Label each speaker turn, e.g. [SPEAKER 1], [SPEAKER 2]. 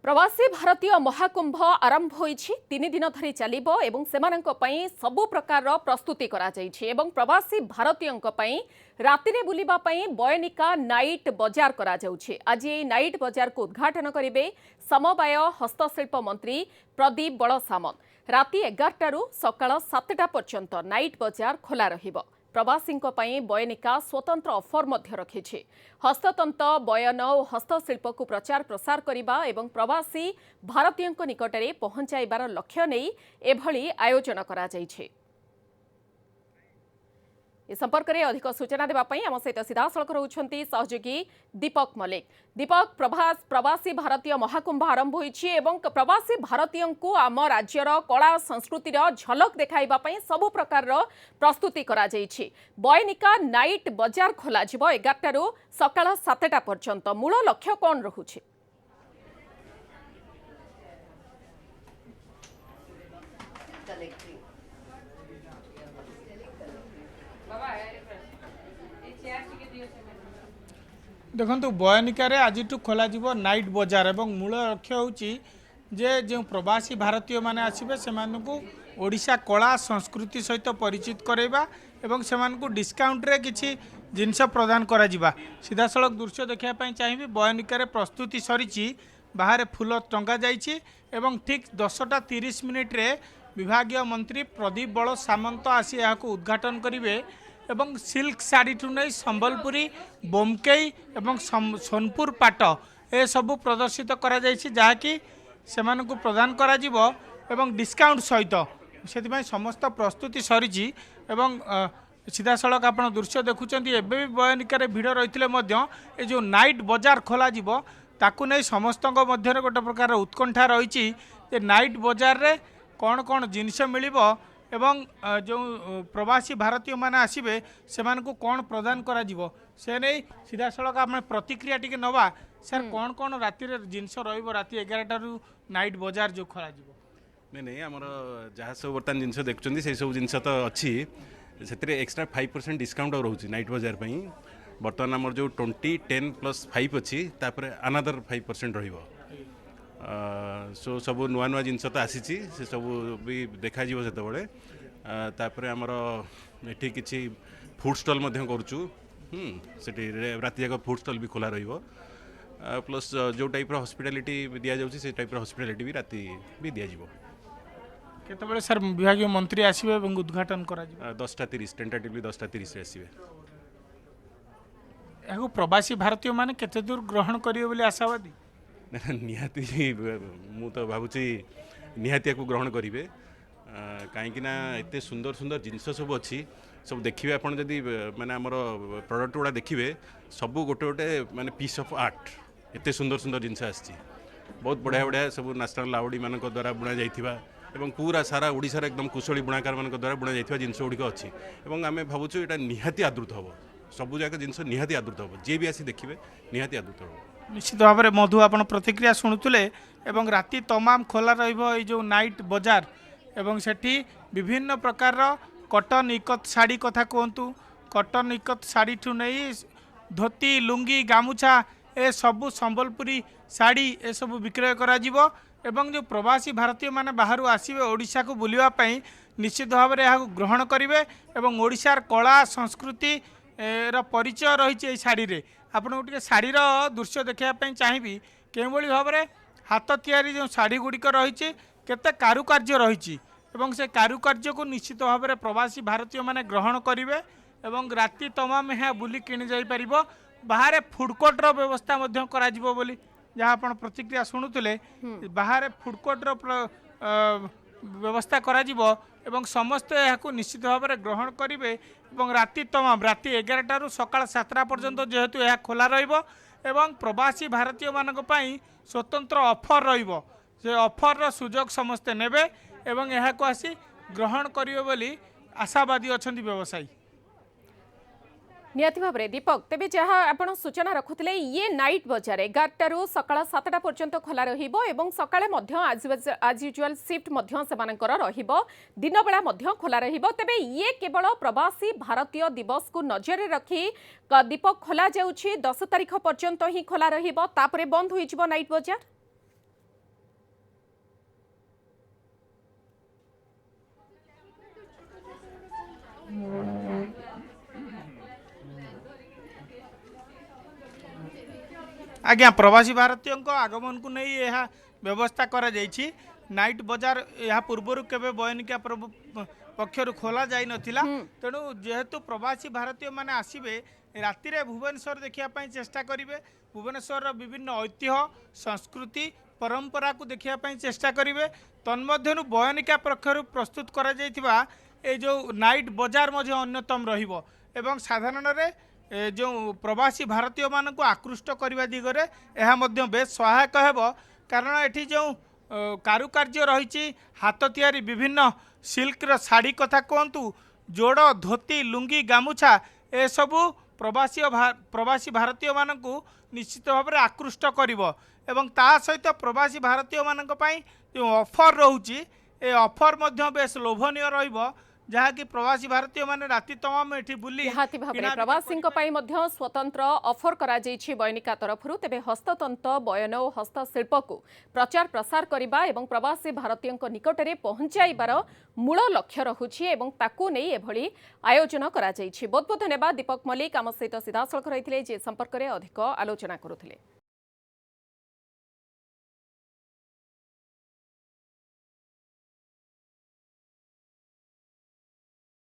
[SPEAKER 1] प्रवासी भारतीय महाकुंभ आरंभ होईछि 3 दिन धरी चलिबो एवं सेमानंक पई सबु प्रकार प्रस्तुति करा जाईछि एवं प्रवासी भारतीयंक पई रातिरे बुलिबा पई बयनिका नाइट बाजार करा जाउछि। आज ए नाइट बाजार को उद्घाटन करिवे समवाय हस्तशिल्प मंत्री प्रदीप बड़ सामंत। राति 11 रु सकाळ 7टा पर्यंत नाइट बाजार खोला रहिबो। प्रवासी बयनिका स्वतंत्र ऑफर मध्य रखिछि। हस्ततंत बयन और हस्तशिल्प को प्रचार प्रसार करिबा एवं प्रवासी भारतीयों निकटरे पहुंचाइबार लक्ष्य नहीं एभली आयोजन करा जाइछि। ए संपर्क में अधिक सूचना देवाई आम सहित सीधासख रोचंती सहयोगी दीपक मल्लिक। दीपक, प्रवासी भारतीय महाकुंभ आरंभ होईछि एवं प्रवासी भारतीयों को आम राज्यर कला संस्कृतिर झलक देखाइबा पई सबु प्रकार प्रस्तुति करा जाइछि। बयनिका नाइट बाजार खोला जिवो 11 रु सकाळ 7टा पर्यंत। मूल लक्ष्य कौन रहुछि?
[SPEAKER 2] देखो बयनिकार आज खोल नाइट बाजार और मूल लक्ष्य हूँ जो प्रवासी भारतीय माने आसबे से ओडिशा कला संस्कृति सहित परिचित करवा एवं से डिस्काउंट रे किछि जिनस प्रदान करा जिबा। सीधा सड़क दृश्य देखापी चाहिए बयनिकार प्रस्तुति सरी बाहर फूल टंगा जाइछि एवं ठीक 10:30 रे विभागीय मंत्री प्रदीप बड़ सामंत आसी यहाँ उद्घाटन करेंगे एवं सिल्क साड़ी ठू नहीं संबलपुरी बोमकई एवं सोनपुर पाट ए सबू प्रदर्शित करा जाइछि जहाँकि सेमानकु प्रदान करा जिवो एवं डिस्काउंट सहित से समस्त प्रस्तुति सरी एवं सीधा सड़क आप दृश्य देखुंत एवं भी बयनिकार भिड़ रही जो नाइट बाजार खोल ताकू नहीं समस्त मध्य गोटे प्रकार उत्कंठा रही नाइट बाजार रे कौन कौन जिनस मिलिबो एवं जो प्रवासी भारतीय माने आसिबे सेमानकु कौन प्रदान करा जिवो से नहीं सीधा सड़क आप प्रतिक्रिया टिके नवा। सर कौन कौन राति जिनस रहिबो राति 11 रु नाइट बाजार जो खोला जिवो?
[SPEAKER 3] नहीं आमर जहाँ सब बर्तमान जिनस देखुं से सब जिनस तो अच्छी से एक्सट्रा 5% डिस्काउंट रोचे नाइट बाजार बर्तमान आमर जो 20 10 + 5 अच्छी अनादर 5% रहिबो। सो सब नुआ नुआ जिनस तो आसी से सब भी देखा से आमर एठी किछि फूड स्टॉल करूँ से राति जाक फूड स्टॉल भी खोला रहिबो प्लस जो टाइप हॉस्पिटैलिटी दिया जाउछि से टाइप हॉस्पिटैलिटी भी राति भी दिया जिवो।
[SPEAKER 2] केतबेले सर विभागीय मंत्री आसीबे एवं उद्घाटन करा जिवो?
[SPEAKER 3] 10:30 टेंटेटिवली 10:30 रे आसीबे।
[SPEAKER 2] एगो प्रवासी भारतीय माने केते दूर ग्रहण करियो बोली आशावादी?
[SPEAKER 3] निहाती मु तो भावुची निहाती को ग्रहण करेंगे कहीं एत सुंदर सुंदर जिनस सब अच्छी सब देखिए आप जदि माने आमर प्रोडक्ट गुड़ा देखिए सब गोटे गोटे माने पीस ऑफ आर्ट एत सुंदर सुंदर जिनस आसी बहुत बढ़िया बढ़िया सब नेशनल लाउडी मान द्वारा बुणा जाइथिबा एवं पूरा सारा ओडिशार एकदम कुशली बुणाकार मान द्वारा बुणा जाइथिबा जिनस गुड़िक अच्छी एवं आम भावुँ यहाँ निहाती आदृत हम सबू जाक जिनस निहाती आदृत हम जी भी आसी देखिए निहाती आदृत हम।
[SPEAKER 2] निश्चित भाव में मधु आप प्रतिक्रिया शुणुले एवं राति तमाम खोला जो नाइट बाजार एवं सेठी विभिन्न प्रकार कॉटन इकत साड़ी कथा कहतु कॉटन इकत साड़ी ठू नहीं धोती लुंगी गामुछा ए सबू संबलपुरी साड़ी ए सबू विक्रय करा जिवो एवं जो प्रवासी भारतीय माने बाहर आसिबे ओडिशा को बुलिबा पई निश्चित भाव में यहाँ ग्रहण करेंगे एवं ओडिशार कला संस्कृति रा परिचय रही शाड़ी रे आपको गोटे शाढ़ीर दृश्य देखापी चाहिए के भाव में हाथ तैयारी जो शाढ़ी गुड़िक रही केते कारुकार्य रही से कारुकार्य को निश्चित भाव में प्रवासी भारतीय माने ग्रहण करेंगे एवं राति तमाम यहाँ बुली किणी जापर बाहर फूडकोर्टर व्यवस्था बोली जहाँ आप प्रतिक्रिया शुणुले बाहर फूडकोर्टर व्यवस्था करा एवं समस्त यहाँ निश्चित भाव में ग्रहण करेंगे एवं राति तमाम राति 11 रु सकाळ 7टा पर्यंत जेहेतु यह खोला रहिबो एवं प्रवासी भारतीय मानक पई स्वतंत्र ऑफर रहिबो से ऑफर रो सुजोग समस्ते नेबे एवं यह को आसी ग्रहण करियो बोली आशावादी अछंती व्यवसायी।
[SPEAKER 1] नियति भाव में दीपक तेज जहाँ आप सूचना रखुले ये नाइट बाजार 11 रु सकाळ 7टा पर्यंत खोला रहिबो एवं सकाळे आज यूजुअल शिफ्ट दिन बेला खोला रहिबो। तेबे ये केवल प्रवासी भारतीय दिवस को नजर रखी दीपक खोला जाउछि 10 तारिख पर्यंत ही खोला रहिबो तापरे बंद होई जिवो नाइट बाजार।
[SPEAKER 2] आज्ञा प्रवासी भारतीय आगमन को नहीं यह व्यवस्था करा जाइछि। नाइट बाजार यह पूर्व केवे बयनिका पक्षर खोला जाई नथिला तेणु जेहेतु प्रवासी भारतीय माने आसिबे राति रे भुवनेश्वर देखिया चेष्टा करिवे भुवनेश्वर विभिन्न ऐतिह्य संस्कृति परंपरा को देखिया चेष्टा करिवे तन्मध्यनु बयनिका पक्षर प्रस्तुत करा जाइथिबा ए जो नाइट बाजार मध्य अन्यतम रहिबो एवं साधारण रे जो प्रवासी भारतीय मान को आकृष्ट करने दिगरे यह बेस सहायक हेबो कारण एठी जो कारुकार्य रही हाथ तियारी विभिन्न सिल्कर शाढ़ी कथा कहतु जोड़ धोती लुंगी गामुछा ए सबु प्रवासी भारतीय मान को निश्चित भाव में आकृष्ट करिवो एवं ता सहित प्रवासी भारतीय मान जो ऑफर रोची ए ऑफर मध्य बेस लोभनीय रहिबो जहाँकि प्रवासी भारतीय माने राति तमाम एठी बुली
[SPEAKER 1] निहाती भाबरे प्रवासी स्वतंत्र ऑफर करा जाइछि बयनिका तरफरु तेबे हस्ततंत्र बयन और हस्तशिल्प को प्रचार प्रसार करिबा एवं प्रवासी भारतीय निकटरे पहुंचाइबार मूल लक्ष्य रहुछि एवं ताकू नै एभली आयोजन करा जाइछि। बहुत बहुत धन्यवाद दीपक मल्लिक आम सहित सीधासलख रहिथिले जे संपर्क में अधिक आलोचना करुथिले।